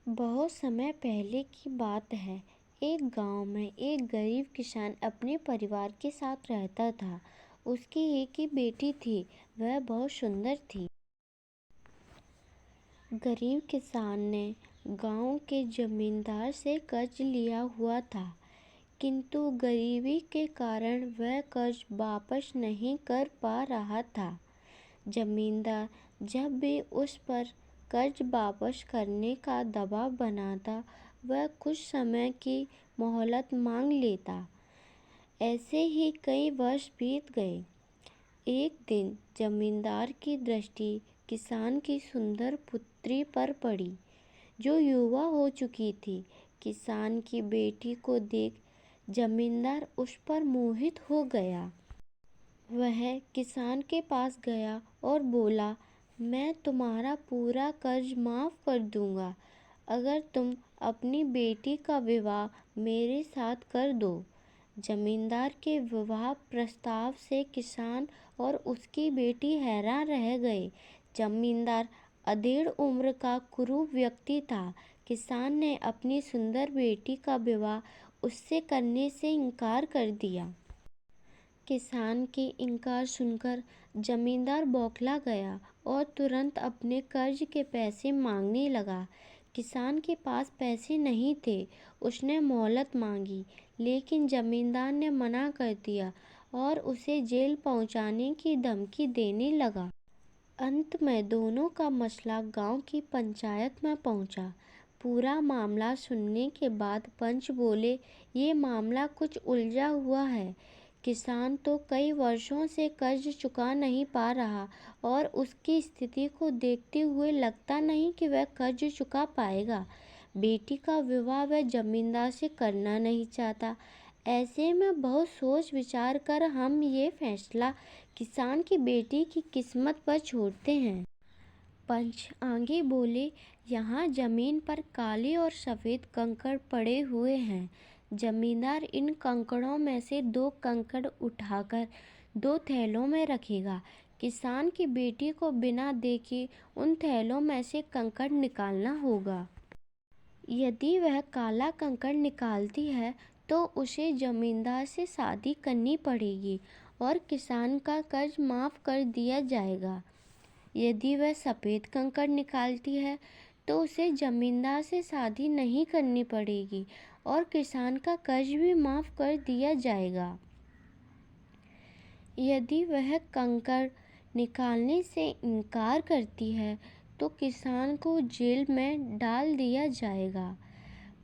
बहुत समय पहले की बात है। एक गांव में एक गरीब किसान अपने परिवार के साथ रहता था। उसकी एक ही बेटी थी। वह बहुत सुंदर थी। गरीब किसान ने गांव के जमींदार से कर्ज लिया हुआ था, किंतु गरीबी के कारण वह कर्ज वापस नहीं कर पा रहा था। जमींदार जब भी उस पर कर्ज वापस करने का दबाव बनाता, वह कुछ समय की मोहलत मांग लेता। ऐसे ही कई वर्ष बीत गए। एक दिन जमींदार की दृष्टि किसान की सुंदर पुत्री पर पड़ी, जो युवा हो चुकी थी। किसान की बेटी को देख जमींदार उस पर मोहित हो गया। वह किसान के पास गया और बोला, मैं तुम्हारा पूरा कर्ज माफ कर दूंगा अगर तुम अपनी बेटी का विवाह मेरे साथ कर दो। जमींदार के विवाह प्रस्ताव से किसान और उसकी बेटी हैरान रह गए। जमींदार अधेड़ उम्र का कुरूप व्यक्ति था। किसान ने अपनी सुंदर बेटी का विवाह उससे करने से इनकार कर दिया। किसान की इनकार सुनकर जमींदार बौखला गया और तुरंत अपने कर्ज के पैसे मांगने लगा। किसान के पास पैसे नहीं थे। उसने मोहलत मांगी, लेकिन जमींदार ने मना कर दिया और उसे जेल पहुंचाने की धमकी देने लगा। अंत में दोनों का मसला गांव की पंचायत में पहुंचा। पूरा मामला सुनने के बाद पंच बोले, ये मामला कुछ उलझा हुआ है। किसान तो कई वर्षों से कर्ज चुका नहीं पा रहा और उसकी स्थिति को देखते हुए लगता नहीं कि वह कर्ज चुका पाएगा। बेटी का विवाह वह जमींदार से करना नहीं चाहता। ऐसे में बहुत सोच विचार कर हम ये फैसला किसान की बेटी की किस्मत पर छोड़ते हैं। पंच आगे बोले, यहाँ जमीन पर काले और सफ़ेद कंकड़ पड़े हुए हैं। जमींदार इन कंकड़ों में से 2 कंकड़ उठाकर 2 थैलों में रखेगा। किसान की बेटी को बिना देखे उन थैलों में से कंकड़ निकालना होगा। यदि वह काला कंकड़ निकालती है तो उसे जमींदार से शादी करनी पड़ेगी और किसान का कर्ज माफ़ कर दिया जाएगा। यदि वह सफ़ेद कंकड़ निकालती है तो उसे जमींदार से शादी नहीं करनी पड़ेगी और किसान का कर्ज भी माफ़ कर दिया जाएगा। यदि वह कंकड़ निकालने से इनकार करती है तो किसान को जेल में डाल दिया जाएगा।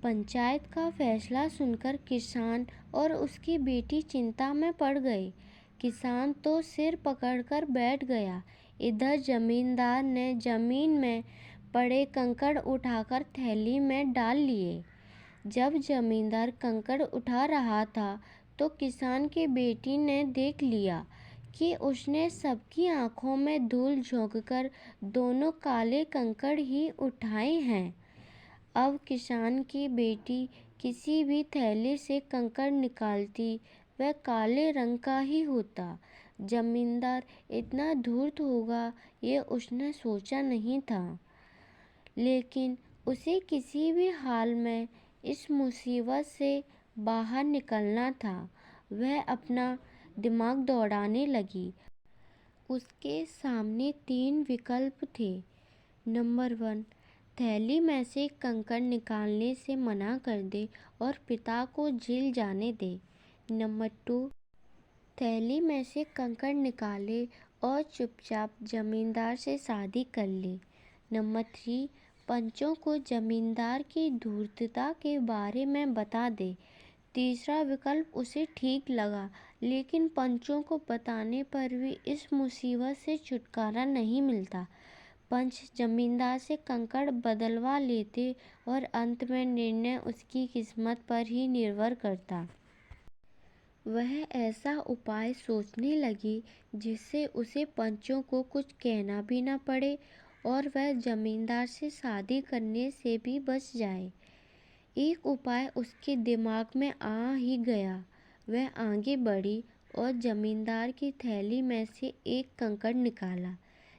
पंचायत का फैसला सुनकर किसान और उसकी बेटी चिंता में पड़ गए। किसान तो सिर पकड़कर बैठ गया। इधर जमींदार ने जमीन में पड़े कंकड़ उठाकर थैली में डाल लिए। जब जमींदार कंकड़ उठा रहा था तो किसान की बेटी ने देख लिया कि उसने सबकी आंखों में धूल झोंककर दोनों काले कंकड़ ही उठाए हैं। अब किसान की बेटी किसी भी थैले से कंकड़ निकालती, वह काले रंग का ही होता। जमींदार इतना धूर्त होगा ये उसने सोचा नहीं था, लेकिन उसे किसी भी हाल में इस मुसीबत से बाहर निकलना था। वह अपना दिमाग दौड़ाने लगी। उसके सामने 3 विकल्प थे। नंबर 1, थैली में से कंकड़ निकालने से मना कर दे और पिता को जेल जाने दे। नंबर 2, थैली में से कंकड़ निकाले और चुपचाप जमींदार से शादी कर ले। नंबर 3, पंचों को जमींदार की धूर्तता के बारे में बता दे। तीसरा विकल्प उसे ठीक लगा, लेकिन पंचों को बताने पर भी इस मुसीबत से छुटकारा नहीं मिलता। पंच जमींदार से कंकड़ बदलवा लेते और अंत में निर्णय उसकी किस्मत पर ही निर्भर करता। वह ऐसा उपाय सोचने लगी जिससे उसे पंचों को कुछ कहना भी न पड़े और वह जमींदार से शादी करने से भी बच जाए। एक उपाय उसके दिमाग में आ ही गया। वह आगे बढ़ी और जमींदार की थैली में से एक कंकड़ निकाला,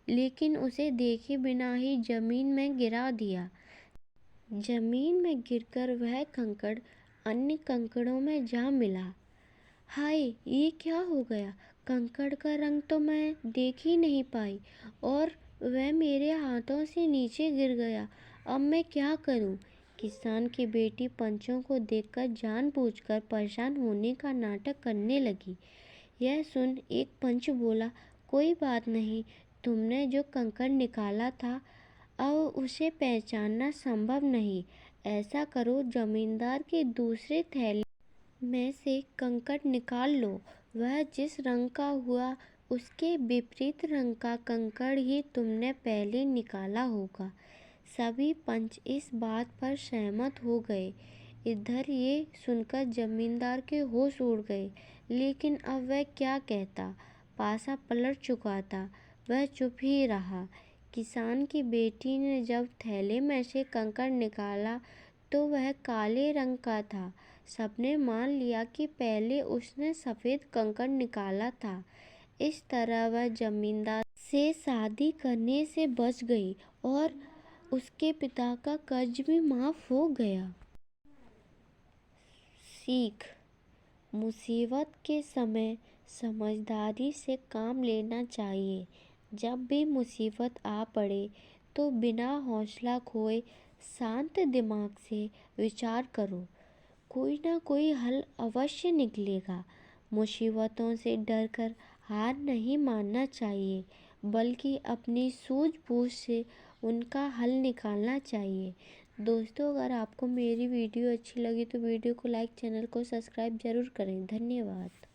लेकिन उसे देखे बिना ही जमीन में गिरा दिया। जमीन में गिरकर वह कंकड़ अन्य कंकड़ों में जा मिला। हाय, ये क्या हो गया? कंकड़ का रंग तो मैं देख ही नहीं पाई और वह मेरे हाथों से नीचे गिर गया। अब मैं क्या करूं? किसान की बेटी पंचों को देखकर जानबूझकर परेशान होने का नाटक करने लगी। यह सुन एक पंच बोला, कोई बात नहीं, तुमने जो कंकड़ निकाला था अब उसे पहचानना संभव नहीं। ऐसा करो, जमींदार के दूसरे थैले में से कंकड़ निकाल लो। वह जिस रंग का हुआ उसके विपरीत रंग का कंकड़ ही तुमने पहले निकाला होगा। सभी पंच इस बात पर सहमत हो गए। इधर ये सुनकर जमींदार के होश उड़ गए, लेकिन अब वह क्या कहता? पासा पलट चुका था, वह चुप ही रहा। किसान की बेटी ने जब थैले में से कंकड़ निकाला तो वह काले रंग का था। सबने मान लिया कि पहले उसने सफ़ेद कंकड़ निकाला था। इस तरह वह जमींदार से शादी करने से बच गई और उसके पिता का कर्ज भी माफ़ हो गया। सीख: मुसीबत के समय समझदारी से काम लेना चाहिए। जब भी मुसीबत आ पड़े तो बिना हौसला खोए शांत दिमाग से विचार करो। कोई ना कोई हल अवश्य निकलेगा। मुसीबतों से डरकर हार नहीं मानना चाहिए, बल्कि अपनी सूझबूझ से उनका हल निकालना चाहिए। दोस्तों, अगर आपको मेरी वीडियो अच्छी लगी तो वीडियो को लाइक, चैनल को सब्सक्राइब ज़रूर करें। धन्यवाद।